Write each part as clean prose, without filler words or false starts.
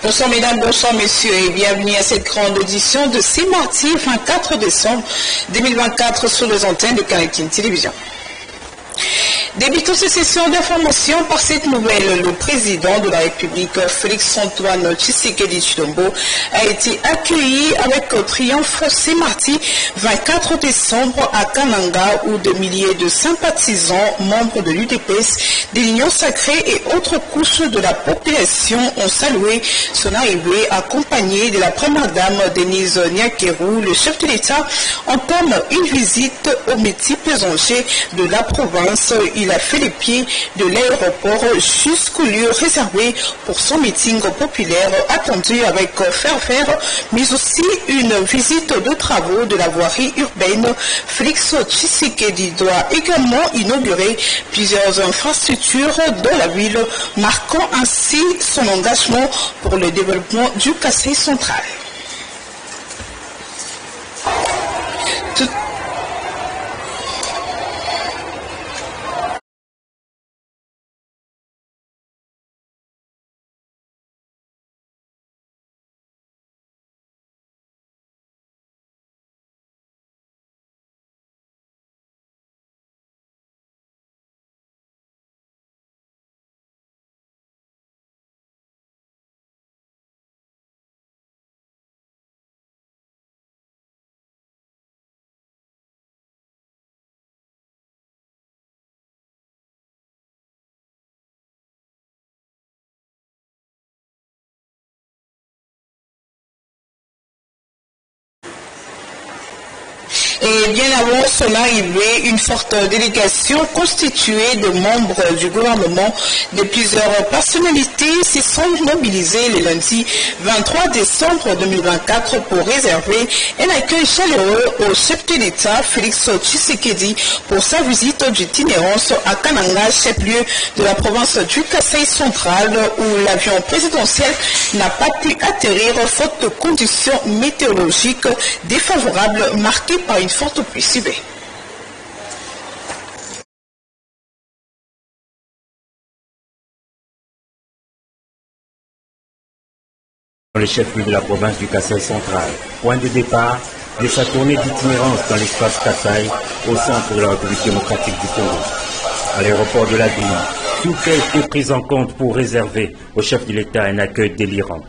Bonsoir mesdames, bonsoir messieurs et bienvenue à cette grande audition de ce mardi 24 décembre 2024 sur les antennes de Canal-King Télévision. Débutons cette session d'information par cette nouvelle. Le président de la République, Félix-Antoine Tshisekedi Tshilombo, a été accueilli avec triomphe ce mardi 24 décembre à Kananga, où de milliers de sympathisants, membres de l'UDPS, de l'Union sacrée et autres couches de la population ont salué son arrivée, accompagné de la première dame Denise Nyakeru. Le chef de l'État entame une visite aux multiples enjeux de la province. Il a fait les pieds de l'aéroport jusqu'au lieu réservé pour son meeting populaire attendu avec ferveur, mais aussi une visite de travaux de la voirie urbaine. Félix Tshisekedi doit également inaugurer plusieurs infrastructures dans la ville, marquant ainsi son engagement pour le développement du Kasaï central. Et bien avant son arrivée, une forte délégation constituée de membres du gouvernement de plusieurs personnalités se sont mobilisées le lundi 23 décembre 2024 pour réserver un accueil chaleureux au chef de l'État, Félix Tshisekedi, pour sa visite d'itinérance à Kananga, chef-lieu de la province du Kasaï central, où l'avion présidentiel n'a pas pu atterrir faute de conditions météorologiques défavorables marquées par une forte pluie ciblée. Le chef-lieu de la province du Kasaï central, point de départ de sa tournée d'itinérance dans l'espace Kasaï au centre de la République démocratique du Congo. À l'aéroport de la ville, tout a été pris en compte pour réserver au chef de l'État un accueil délirant.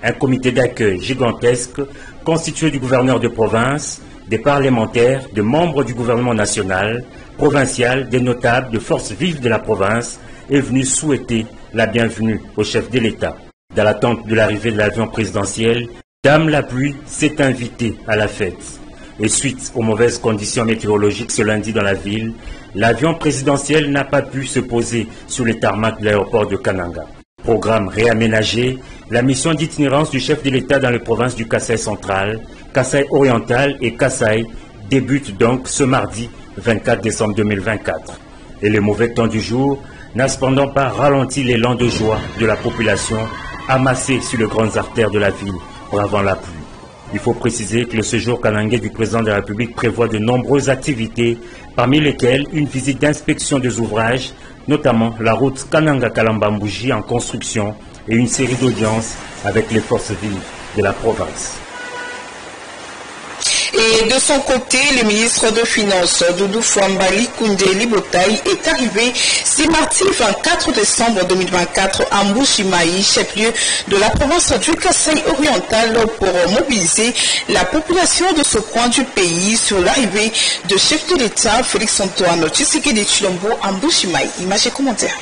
Un comité d'accueil gigantesque constitué du gouverneur de province, des parlementaires, de membres du gouvernement national, provincial, des notables, de forces vives de la province est venu souhaiter la bienvenue au chef de l'État. Dans l'attente de l'arrivée de l'avion présidentiel, Dame la pluie s'est invitée à la fête. Et suite aux mauvaises conditions météorologiques ce lundi dans la ville, l'avion présidentiel n'a pas pu se poser sur les tarmacs de l'aéroport de Kananga. Programme réaménagé, la mission d'itinérance du chef de l'État dans les provinces du Kasaï central, Kasaï oriental et Kasaï débute donc ce mardi 24 décembre 2024. Et le mauvais temps du jour n'a cependant pas ralenti l'élan de joie de la population amassée sur les grandes artères de la ville avant la pluie. Il faut préciser que le séjour kanangais du président de la République prévoit de nombreuses activités, parmi lesquelles une visite d'inspection des ouvrages, notamment la route Kananga-Kalambambouji en construction et une série d'audiences avec les forces vives de la province. Et de son côté, le ministre des Finances, Doudou Fouambali Koundé Libotaï, est arrivé ce mardi 24 décembre 2024 à Mbujimayi, chef-lieu de la province du Kasaï oriental, pour mobiliser la population de ce coin du pays sur l'arrivée du chef de l'État, Félix-Antoine Tshisekedi Tshilombo à Mbujimayi. Images et commentaires.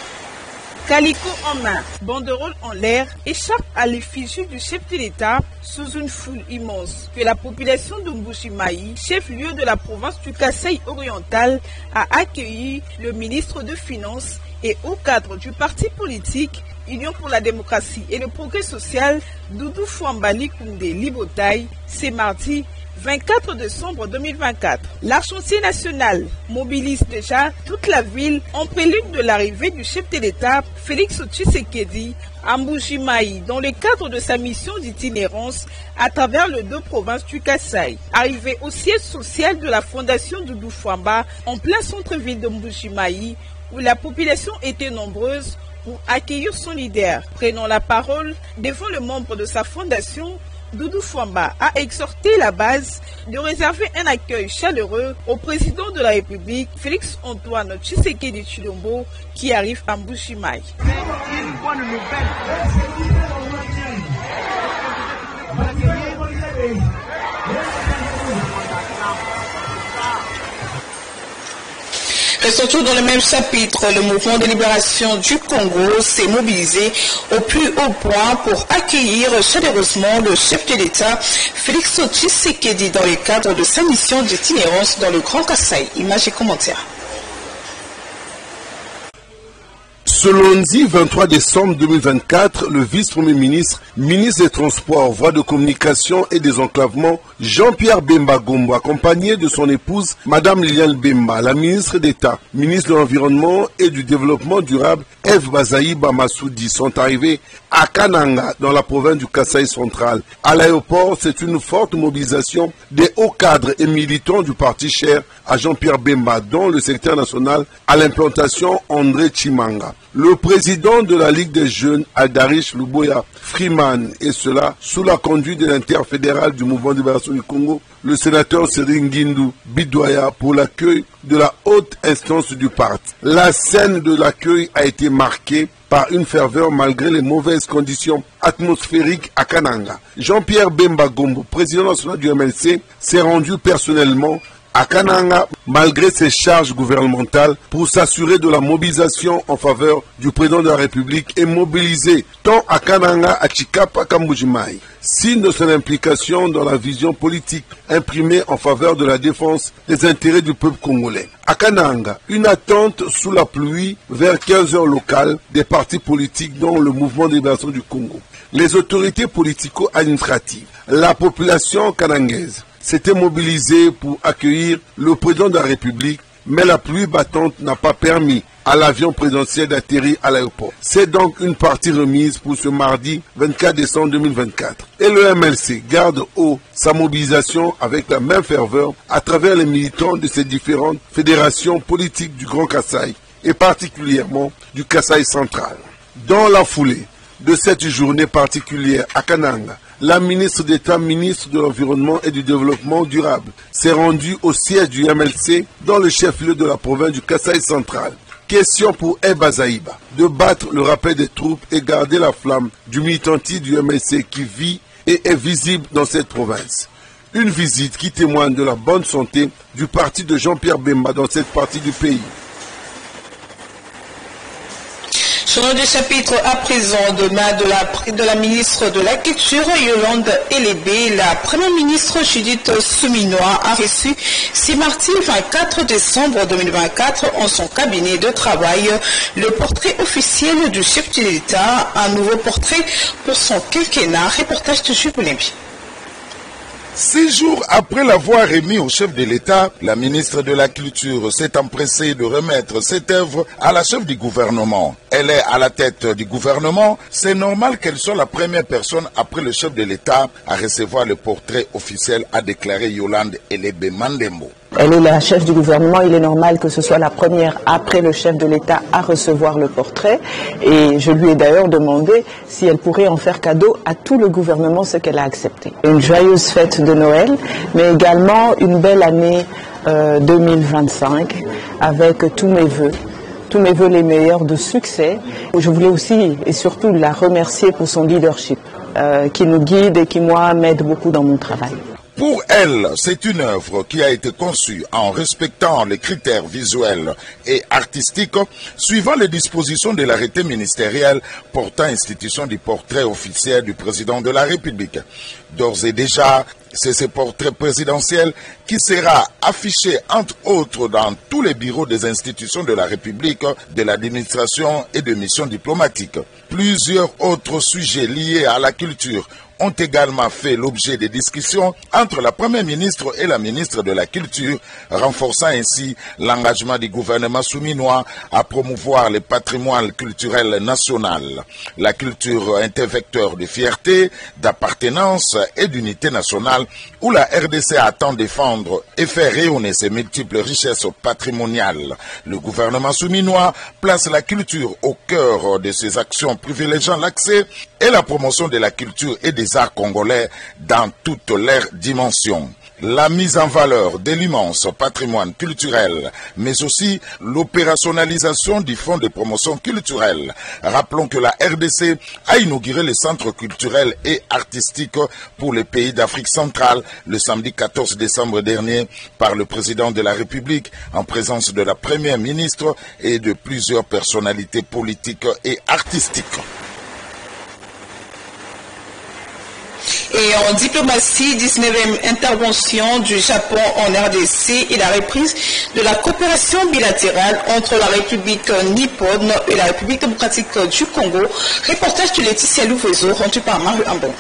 Calicot en main, banderole en l'air, échappe à l'effigie du chef de l'État sous une foule immense que la population de Mbujimayi, chef-lieu de la province du Kasaï oriental, a accueilli le ministre des Finances et au cadre du parti politique Union pour la démocratie et le progrès social, Doudou Fouambali Koundé Libotaï, ce mardi 24 décembre 2024. L'archancier national mobilise déjà toute la ville en prélude de l'arrivée du chef de l'État, Félix Tshisekedi, à Mbujimayi, dans le cadre de sa mission d'itinérance à travers les deux provinces du Kasaï. Arrivé au siège social de la fondation Doudou Fouamba, en plein centre-ville de Mbujimayi, où la population était nombreuse, pour accueillir son leader. Prenant la parole devant le membre de sa fondation, Doudou Fouamba a exhorté la base de réserver un accueil chaleureux au président de la République, Félix Antoine Tshisekedi Tshilombo, qui arrive à Mbuji-Mayi. Restons toujours dans le même chapitre. Le mouvement de libération du Congo s'est mobilisé au plus haut point pour accueillir chaleureusement le chef de l'État, Félix Tshisekedi, dans le cadre de sa mission d'itinérance dans le Grand Kasaï. Images et commentaires. Ce lundi 23 décembre 2024, le vice-premier ministre, ministre des Transports, Voies de Communication et des Enclavements, Jean-Pierre Bemba Gombo, accompagné de son épouse, Madame Liliane Bemba, la ministre d'État, ministre de l'Environnement et du Développement durable, Eve Bazaïba Massoudi, sont arrivés à Kananga, dans la province du Kasaï central. À l'aéroport, c'est une forte mobilisation des hauts cadres et militants du parti cher à Jean-Pierre Bemba, dont le secrétaire national à l'implantation André Chimanga. Le président de la Ligue des jeunes, Aldarish Luboya Freeman, et cela sous la conduite de l'interfédéral du mouvement de libération du Congo, le sénateur Seringindu Bidoya, pour l'accueil de la haute instance du parti. La scène de l'accueil a été marquée par une ferveur malgré les mauvaises conditions atmosphériques à Kananga. Jean-Pierre Bemba Gombo, président national du MLC, s'est rendu personnellement à Kananga, malgré ses charges gouvernementales, pour s'assurer de la mobilisation en faveur du président de la République et mobiliser tant à Kananga, à Chikapa qu'à Mbuji-Mayi. Signe de son implication dans la vision politique imprimée en faveur de la défense des intérêts du peuple congolais. À Kananga, une attente sous la pluie vers 15 heures locales des partis politiques dont le mouvement de libération du Congo. Les autorités politico-administratives, la population kanangaise s'était mobilisée pour accueillir le président de la République, mais la pluie battante n'a pas permis à l'avion présidentiel d'atterrir à l'aéroport. C'est donc une partie remise pour ce mardi 24 décembre 2024. Et le MLC garde haut sa mobilisation avec la même ferveur à travers les militants de ces différentes fédérations politiques du Grand Kasaï et particulièrement du Kasaï central. Dans la foulée de cette journée particulière à Kananga, la ministre d'État, ministre de l'Environnement et du Développement durable, s'est rendue au siège du MLC dans le chef-lieu de la province du Kasaï central. Question pour Eba Zaïba de battre le rappel des troupes et garder la flamme du militantisme du MLC qui vit et est visible dans cette province. Une visite qui témoigne de la bonne santé du parti de Jean-Pierre Bemba dans cette partie du pays. Sur le chapitre à présent de la ministre de la Culture, Yolande Elébé, la première ministre Judith Souminois a reçu ce mardi 24 décembre 2024 en son cabinet de travail le portrait officiel du chef de l'État, un nouveau portrait pour son quinquennat. Reportage de Jules Boulembi. 6 jours après l'avoir remis au chef de l'État, la ministre de la Culture s'est empressée de remettre cette œuvre à la chef du gouvernement. Elle est à la tête du gouvernement, c'est normal qu'elle soit la première personne après le chef de l'État à recevoir le portrait officiel, a déclaré Yolande Elébé Mandembo. Elle est la chef du gouvernement, il est normal que ce soit la première après le chef de l'État à recevoir le portrait. Et je lui ai d'ailleurs demandé si elle pourrait en faire cadeau à tout le gouvernement, ce qu'elle a accepté. Une joyeuse fête de Noël, mais également une belle année 2025 avec tous mes vœux les meilleurs de succès. Je voulais aussi et surtout la remercier pour son leadership qui nous guide et qui, moi, m'aide beaucoup dans mon travail. Pour elle, c'est une œuvre qui a été conçue en respectant les critères visuels et artistiques suivant les dispositions de l'arrêté ministériel portant institution du portrait officiel du président de la République. D'ores et déjà, c'est ce portrait présidentiel qui sera affiché entre autres dans tous les bureaux des institutions de la République, de l'administration et de missions diplomatiques. Plusieurs autres sujets liés à la culture ont également fait l'objet de discussions entre la Première ministre et la ministre de la Culture, renforçant ainsi l'engagement du gouvernement souminois à promouvoir le patrimoine culturel national. La culture est un vecteur de fierté, d'appartenance et d'unité nationale où la RDC attend défendre et faire rayonner ses multiples richesses patrimoniales. Le gouvernement souminois place la culture au cœur de ses actions, privilégiant l'accès et la promotion de la culture et des arts congolais dans toutes leurs dimensions. La mise en valeur de l'immense patrimoine culturel, mais aussi l'opérationnalisation du fonds de promotion culturelle. Rappelons que la RDC a inauguré le centre culturel et artistique pour les pays d'Afrique centrale le samedi 14 décembre dernier par le président de la République en présence de la première ministre et de plusieurs personnalités politiques et artistiques. Et en diplomatie, 19e intervention du Japon en RDC et la reprise de la coopération bilatérale entre la République nippone et la République démocratique du Congo. Reportage de Laetitia Louvezo, rendu par Marie Ambon.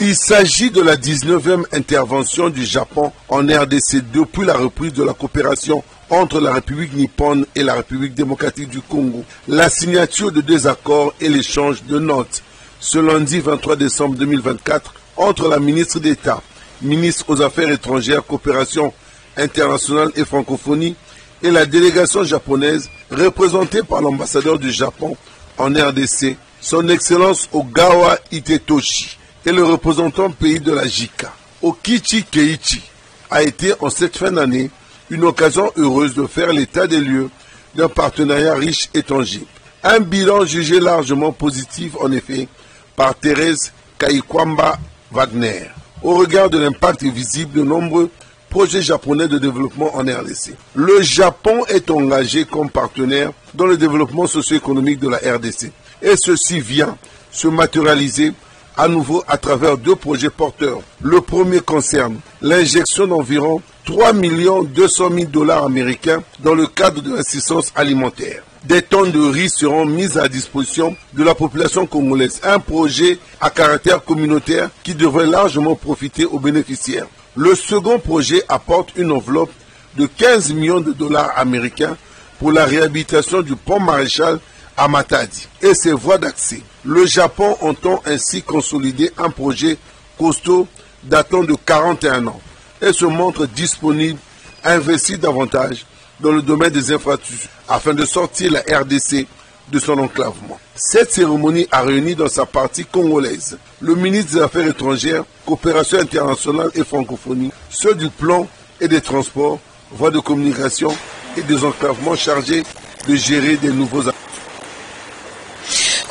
Il s'agit de la 19e intervention du Japon en RDC depuis la reprise de la coopération entre la République nippone et la République démocratique du Congo. La signature de deux accords et l'échange de notes ce lundi 23 décembre 2024 entre la ministre d'État, ministre aux Affaires étrangères, coopération internationale et francophonie et la délégation japonaise représentée par l'ambassadeur du Japon en RDC, son Excellence Ogawa Hidetoshi, et le représentant pays de la JICA. Okichi Keiichi a été en cette fin d'année une occasion heureuse de faire l'état des lieux d'un partenariat riche et tangible. Un bilan jugé largement positif en effet par Thérèse Kaikwamba Wagner, au regard de l'impact visible de nombreux projets japonais de développement en RDC. Le Japon est engagé comme partenaire dans le développement socio-économique de la RDC et ceci vient se matérialiser à nouveau à travers deux projets porteurs. Le premier concerne l'injection d'environ 3 200 000 $ américains dans le cadre de l'assistance alimentaire. Des tonnes de riz seront mises à disposition de la population congolaise. Un projet à caractère communautaire qui devrait largement profiter aux bénéficiaires. Le second projet apporte une enveloppe de 15 millions de $ américains pour la réhabilitation du pont Maréchal à Matadi et ses voies d'accès. Le Japon entend ainsi consolider un projet costaud datant de 41 ans et se montre disponible à investir davantage dans le domaine des infrastructures afin de sortir la RDC de son enclavement. Cette cérémonie a réuni dans sa partie congolaise le ministre des Affaires étrangères, coopération internationale et francophonie, ceux du plan et des transports, voies de communication et des enclavements chargés de gérer des nouveaux acteurs.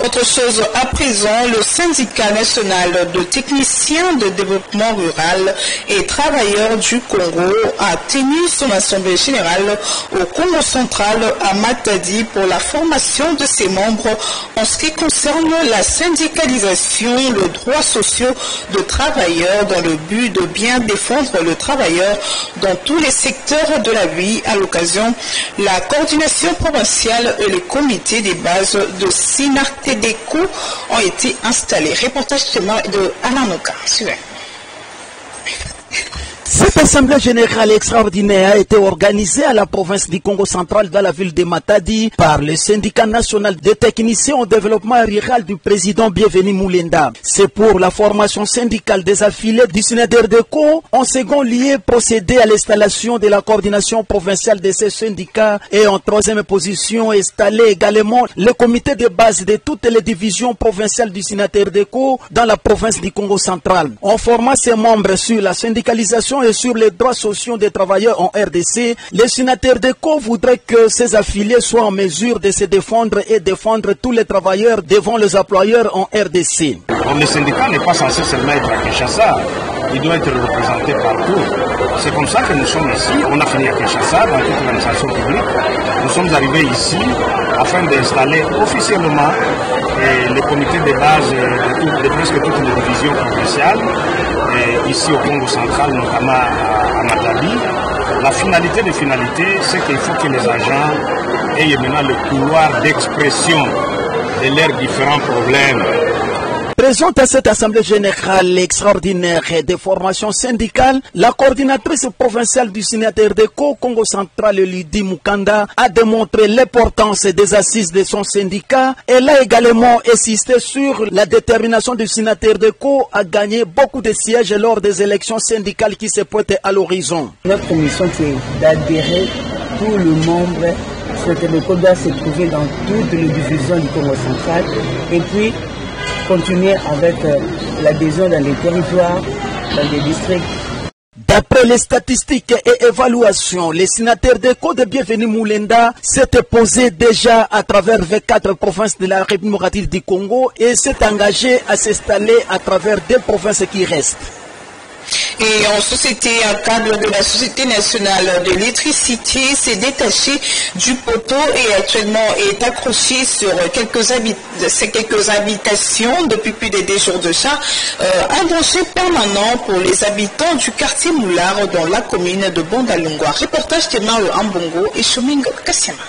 Autre chose à présent, le syndicat national de techniciens de développement rural et travailleurs du Congo a tenu son assemblée générale au Congo central à Matadi pour la formation de ses membres en ce qui concerne la syndicalisation, le droit social de travailleurs dans le but de bien défendre le travailleur dans tous les secteurs de la vie. À l'occasion, la coordination provinciale et le comité des bases de SINARTEDECO ont été installés. Reportage de Alain Noka. Cette assemblée générale extraordinaire a été organisée à la province du Congo central dans la ville de Matadi par le syndicat national des techniciens au développement rural du président Bienvenu Moulenda. C'est pour la formation syndicale des affiliés du SINARTEDECO, en second lieu procéder à l'installation de la coordination provinciale de ces syndicats et en troisième position installer également le comité de base de toutes les divisions provinciales du SINARTEDECO dans la province du Congo central. En formant ses membres sur la syndicalisation et sur les droits sociaux des travailleurs en RDC, le SINARTEDECO voudrait que ses affiliés soient en mesure de se défendre et défendre tous les travailleurs devant les employeurs en RDC. Le syndicat n'est pas censé seulement être à Kinshasa, il doit être représenté partout. C'est comme ça que nous sommes ici. On a fini à Kinshasa dans toute l'administration publique. Nous sommes arrivés ici afin d'installer officiellement les comités de base de presque toutes les divisions provinciales, ici au Congo central, notamment à Matadi. La finalité des finalités, c'est qu'il faut que les agents aient maintenant le pouvoir d'expression de leurs différents problèmes. Présente à cette Assemblée générale extraordinaire des formations syndicales, la coordinatrice provinciale du signataire d'ECO Congo central, Lydie Mukanda, a démontré l'importance des assises de son syndicat. Elle a également insisté sur la détermination du signataire d'ECO à gagner beaucoup de sièges lors des élections syndicales qui se pointent à l'horizon. Notre commission c'est d'adhérer tout le membre souhaiter l'ECO doit se trouver dans toutes les divisions du Congo central et puis continuer avec l'adhésion dans les territoires, dans les districts. D'après les statistiques et évaluations, les signataires d'ECO de Bienvenue Mulenda s'étaient posés déjà à travers 24 provinces de la République démocratique du Congo et s'est engagé à s'installer à travers 2 provinces qui restent. Et en société, un cadre de la Société nationale de l'électricité s'est détaché du poteau et actuellement est accroché sur quelques habitations depuis plus de 2 jours déjà. Un danger permanent pour les habitants du quartier Moulard dans la commune de Bondalungwa. Reportage de Mao Ambongo et Choming Kassiama.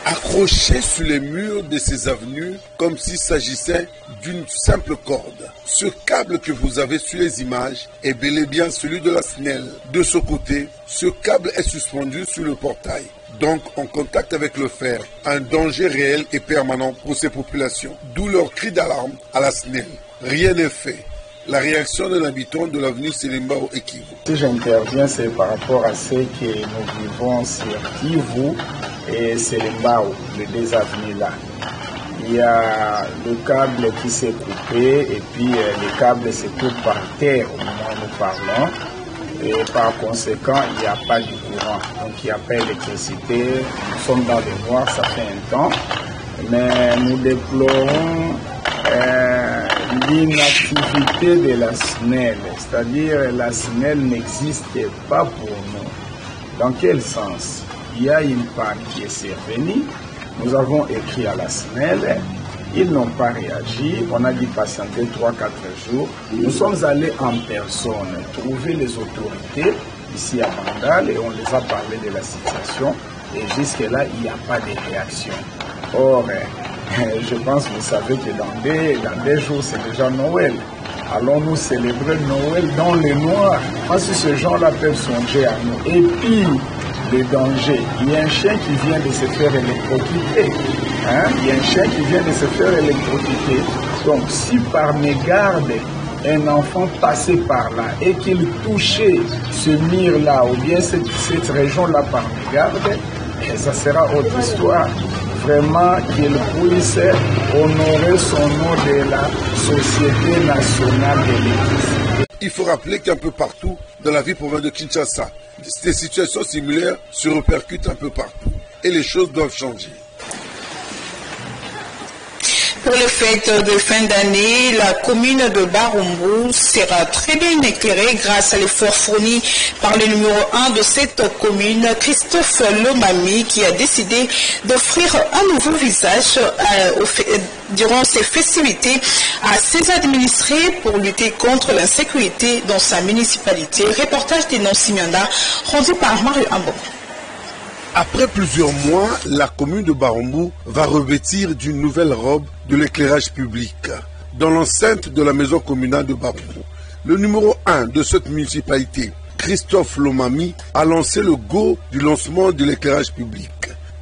Accroché sur les murs de ces avenues comme s'il s'agissait d'une simple corde. Ce câble que vous avez sur les images est bel et bien celui de la SNEL. De ce côté, ce câble est suspendu sur le portail, donc en contact avec le fer. Un danger réel et permanent pour ces populations, d'où leur cri d'alarme à la SNEL. Rien n'est fait. La réaction d'un habitant de l'avenue Selembao et Kivu. Si j'interviens, c'est par rapport à ce que nous vivons sur Kivu et Selembao, les 2 avenues-là. Il y a le câble qui s'est coupé et puis le câble se trouve par terre au moment où nous parlons. Et par conséquent, il n'y a pas de courant. Donc il n'y a pas d'électricité. Nous sommes dans le noir, ça fait un temps. Mais nous déplorons l'inactivité de la SNEL, c'est-à-dire la SNEL n'existe pas pour nous. Dans quel sens? Il y a une panne qui est survenue, nous avons écrit à la SNEL, ils n'ont pas réagi, on a dit patienter 3-4 jours. Nous sommes allés en personne trouver les autorités ici à Bandal et on les a parlé de la situation et jusque-là il n'y a pas de réaction. Or, je pense que vous savez que dans des jours, c'est déjà Noël. Allons-nous célébrer Noël dans le noir? Moi, si ces gens-là peuvent songer à nous. Et puis, le danger, il y a un chien qui vient de se faire électrocuter. Il y a un chien qui vient de se faire électrocuter. Donc, si par mégarde, un enfant passait par là et qu'il touchait ce mur-là ou bien cette région-là par mégarde, ça sera autre histoire. Vraiment qu'il puisse honorer son nom de la Société nationale de l'électricité. Il faut rappeler qu'un peu partout dans la ville provinciale de Kinshasa, des situations similaires se répercutent un peu partout et les choses doivent changer. Pour les fêtes de fin d'année, la commune de Barumbu sera très bien éclairée grâce à l'effort fourni par le numéro 1 de cette commune, Christophe Lomami, qui a décidé d'offrir un nouveau visage durant ces festivités à ses administrés pour lutter contre l'insécurité dans sa municipalité. Reportage des non-Simianda rendu par Mario Ambo. Après plusieurs mois, la commune de Barumbu va revêtir d'une nouvelle robe de l'éclairage public dans l'enceinte de la maison communale de Barumbu. Le numéro 1 de cette municipalité, Christophe Lomami, a lancé le go du lancement de l'éclairage public.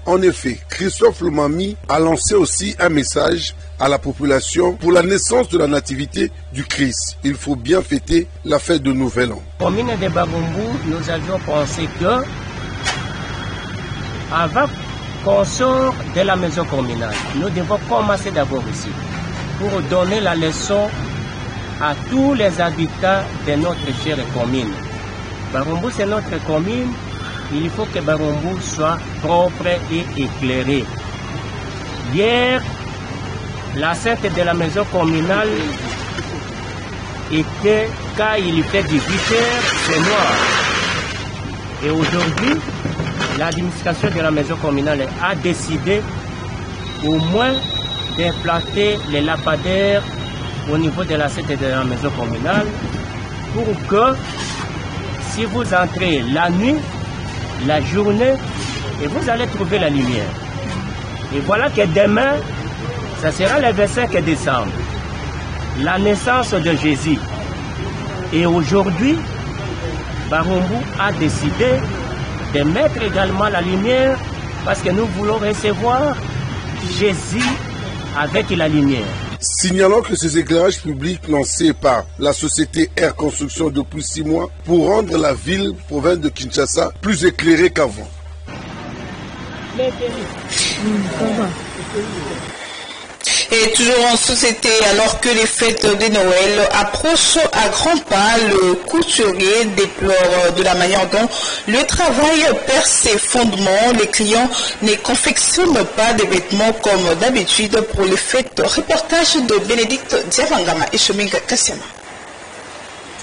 En effet, Christophe Lomami a lancé aussi un message à la population pour la naissance de la nativité du Christ. Il faut bien fêter la fête de Nouvel An. Commune de Barumbu, nous avions pensé que avant qu'on sorte de la maison communale, nous devons commencer d'abord ici pour donner la leçon à tous les habitants de notre chère commune. Barumbu, c'est notre commune. Il faut que Barumbu soit propre et éclairé. Hier, la scène de la maison communale était, quand il fait 18 heures, c'est noir. Et aujourd'hui, l'administration de la maison communale a décidé au moins d'implanter les lampadaires au niveau de la scène de la maison communale pour que si vous entrez la nuit, la journée, et vous allez trouver la lumière. Et voilà que demain, ça sera le 25 décembre. la naissance de Jésus. Et aujourd'hui, Barumbu a décidé de mettre également la lumière parce que nous voulons recevoir Jésus avec la lumière. Signalons que ces éclairages publics lancés par la société Air Construction depuis 6 mois pour rendre la ville, province de Kinshasa, plus éclairée qu'avant. Et toujours en société, alors que les fêtes de Noël approchent à grands pas, le couturier déplore de la manière dont le travail perd ses fondements. Les clients ne confectionnent pas des vêtements comme d'habitude pour les fêtes. Reportage de Bénédicte Diavangama et Cheminga Kassiama.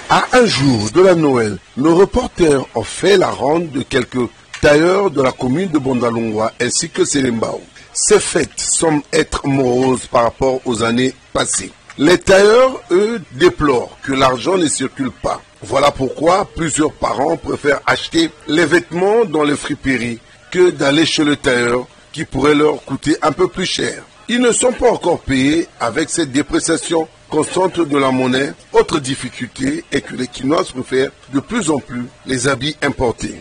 À un jour de la Noël, nos reporters ont fait la ronde de quelques tailleurs de la commune de Bondalungwa ainsi que Selembao. Ces fêtes semblent être moroses par rapport aux années passées. Les tailleurs, eux, déplorent que l'argent ne circule pas. Voilà pourquoi plusieurs parents préfèrent acheter les vêtements dans les friperies que d'aller chez le tailleur qui pourrait leur coûter un peu plus cher. Ils ne sont pas encore payés avec cette dépréciation constante de la monnaie. Autre difficulté est que les Kinois préfèrent de plus en plus les habits importés.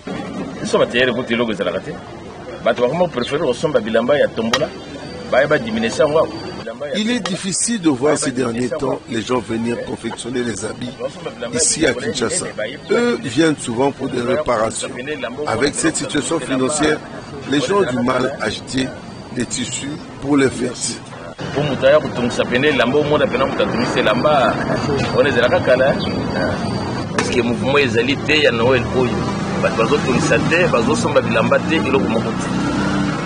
Il est difficile de voir ces derniers temps les gens venir confectionner les habits ici à Kinshasa. Eux viennent souvent pour des réparations. Avec cette situation financière, les gens ont du mal à acheter des tissus pour les fêtes.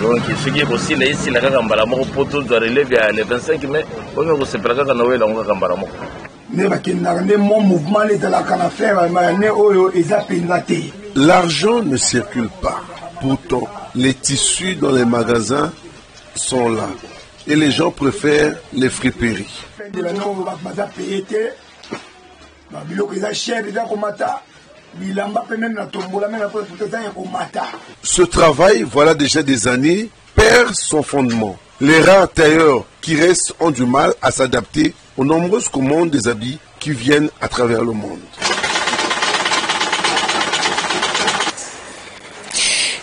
Donc, ce qui est possible, c'est que le poteau doit relever le 25 mai. On se prépare à Noël, on va l'argent ne circule pas. Pourtant, les tissus dans les magasins sont là. Et les gens préfèrent les friperies. Ce travail, voilà déjà des années, perd son fondement. Les rares tailleurs qui restent ont du mal à s'adapter aux nombreuses commandes des habits qui viennent à travers le monde.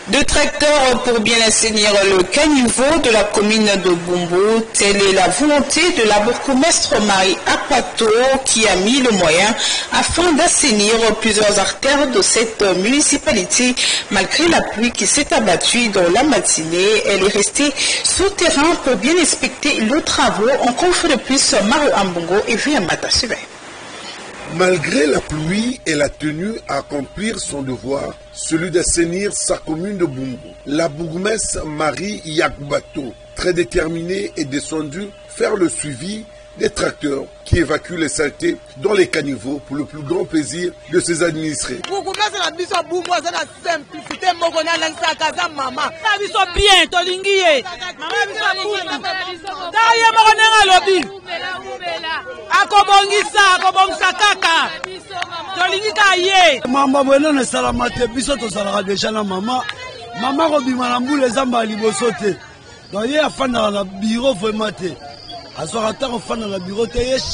Deux tracteurs pour bien assainir le caniveau de la commune de Bumbu. Telle est la volonté de la bourgmestre Marie Apato qui a mis le moyen afin d'assainir plusieurs artères de cette municipalité. Malgré la pluie qui s'est abattue dans la matinée, elle est restée sur terrain pour bien inspecter le travaux. On confie de plus Mario Ambongo et Viamata Sube. Malgré la pluie, elle a tenu à accomplir son devoir, celui d'assainir sa commune de Bumbu. La bourgmestre Marie Yakbato, très déterminée, est descendue faire le suivi des tracteurs qui évacuent les saletés dans les caniveaux pour le plus grand plaisir de ses administrés.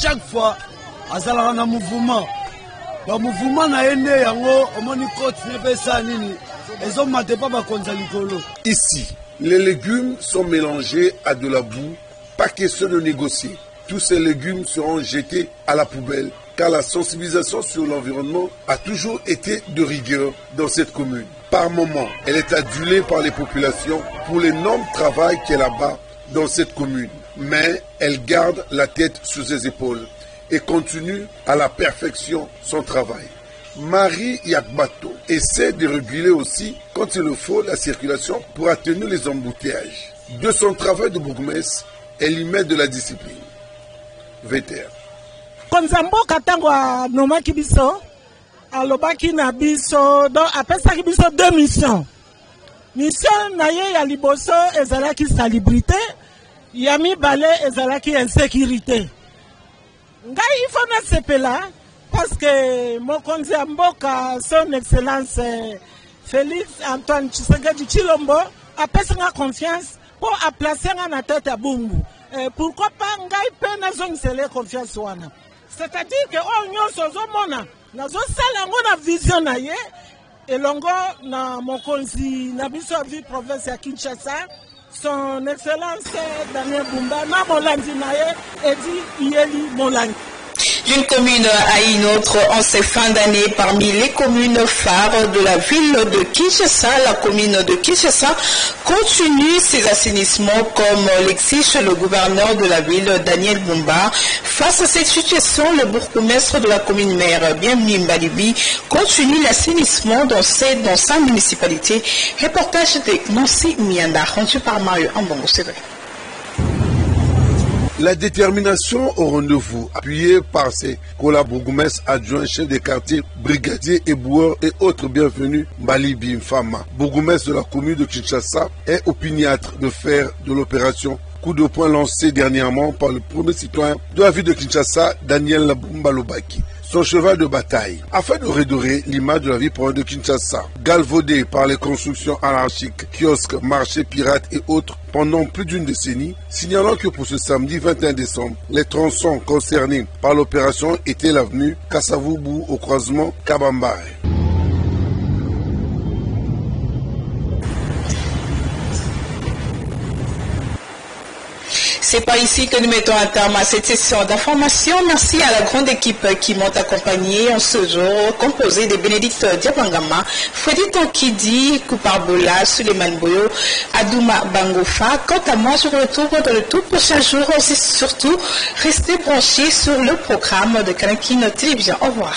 Chaque fois, à un mouvement. Le mouvement n'a pas Ici, les légumes sont mélangés à de la boue, pas question de négocier. Tous ces légumes seront jetés à la poubelle, car la sensibilisation sur l'environnement a toujours été de rigueur dans cette commune. Par moment, elle est adulée par les populations pour l'énorme travail qu'elle abat dans cette commune. Mais elle garde la tête sur ses épaules et continue à la perfection son travail. Marie Yakbato essaie de réguler aussi, quand il le faut, la circulation pour atténuer les embouteillages. De son travail de bourgmestre, elle y met de la discipline. Vétère. Konzambo katangwa nomaki biso alobaki na biso donc apesaki biso deux missions. Mission na ye ya liboso ezalaki salubrité. Yami balé ezalaki insécurité. Ngai il faut na sepela parce que mokonzi mboka son excellence Félix Antoine Tshisekedi Tshilombo a pesa confiance pour a placer na tête à Bumbu. Pourquoi pas ngai pe na zone sele confiance wana. C'est-à-dire que nyonso ozomona nazosala ngo na vision na ye elongo na mokonzi na biso vi province ya Kinshasa, son excellence Daniel Bumba na molandi na ye Edi Yeli Molangi. D'une commune à une autre en ces fins d'année, parmi les communes phares de la ville de Kinshasa, la commune de Kinshasa continue ses assainissements comme l'exige le gouverneur de la ville, Daniel Bumba. Face à cette situation, le bourgmestre de la commune mère, Bienvenu Mbalibi, continue l'assainissement dans sa municipalité. Reportage de Nancy Mianda, rendu par Mario Ambongo. C'est vrai. La détermination au rendez-vous, appuyée par ses collaborateurs adjoints, chefs de quartier, brigadiers, éboueurs et autres bienvenus, Mbalibi Mfama, bourgmestre de la commune de Kinshasa, est opiniâtre de faire de l'opération coup de poing lancé dernièrement par le premier citoyen de la ville de Kinshasa, Daniel Bumba Lobaki, son cheval de bataille, afin de redorer l'image de la ville province de Kinshasa, galvaudée par les constructions anarchiques, kiosques, marchés pirates et autres pendant plus d'une décennie, signalant que pour ce samedi 21 décembre, les tronçons concernés par l'opération étaient l'avenue Kassavubu au croisement Kabambare. C'est par ici que nous mettons un terme à cette session d'information. Merci à la grande équipe qui m'ont accompagné en ce jour, composée de Bénédicte Diabangama, Freddy Tankidi, Kouparbola, Suleiman Boyo, Adouma Bangofa. Quant à moi, je vous retrouve dans le tout prochain jour. Aussi, surtout, restez branchés sur le programme de Kanakine Télévision. Au revoir.